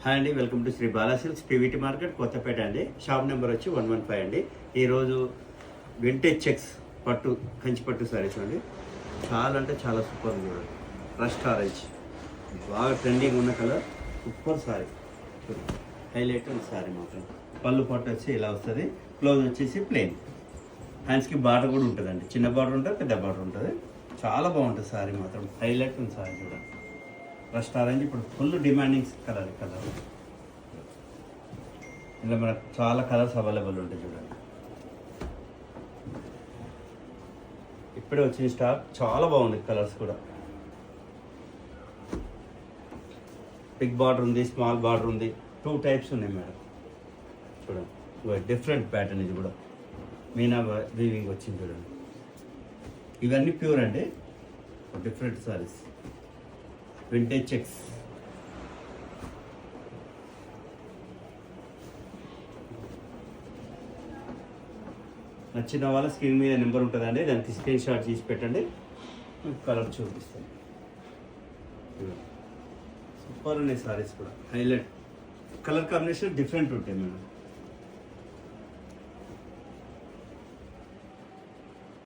Hi అండి, welcome to Sri Bala silks PVT market Kothapeta అండి. Shop number వచ్చి 115 అండి. ఈరోజు వింటేజ్ చెక్స్ పట్టు కంచి పట్టు సారీస్ అండి. చాలా అంటే చాలా సూపర్ చూడండి. రస్ట్ ఆరెంజ్ బాగా ట్రెండింగ్ ఉన్న కలర్, సూపర్ సారీ, హైలైట్ ఉంది సారీ మాత్రం. పళ్ళు పట్టు వచ్చి ఇలా వస్తుంది, బ్లౌజ్ వచ్చేసి ప్లెయిన్, హ్యాండ్స్కి బార్డర్ కూడా ఉంటుందండి. చిన్న బార్డర్ ఉంటుంది, పెద్ద బార్డర్ ఉంటుంది. చాలా బాగుంటుంది సారీ మాత్రం, హైలైట్ ఉంది సారీ చూడండి. రస్ట్ ఆరెంజ్ ఇప్పుడు ఫుల్ డిమాండింగ్ కలర్ ఇలా మనకు చాలా కలర్స్ అవైలబుల్ ఉంటాయి చూడండి. ఇప్పుడే వచ్చిన స్టాక్, చాలా బాగుంది కలర్స్ కూడా. బిగ్ బార్డర్ ఉంది, స్మాల్ బార్డర్ ఉంది, 2 టైప్స్ ఉన్నాయి మేడం. చూడండి డిఫరెంట్ ప్యాటర్న్, ఇది కూడా మీనా వీవింగ్ వచ్చింది చూడండి. ఇవన్నీ ప్యూర్ అండి, డిఫరెంట్ సారీస్, వింటేజ్ చెక్స్. నచ్చిన వాళ్ళ స్క్రీన్ మీద నెంబర్ ఉంటుందండి, దానికి స్క్రీన్ షాట్ తీసి పెట్టండి, కలర్ చూపిస్తాను. సూపర్ ఉన్నాయి సారీస్ కూడా, హైలైట్ కలర్ కాంబినేషన్ డిఫరెంట్ ఉంటాయి మేడం.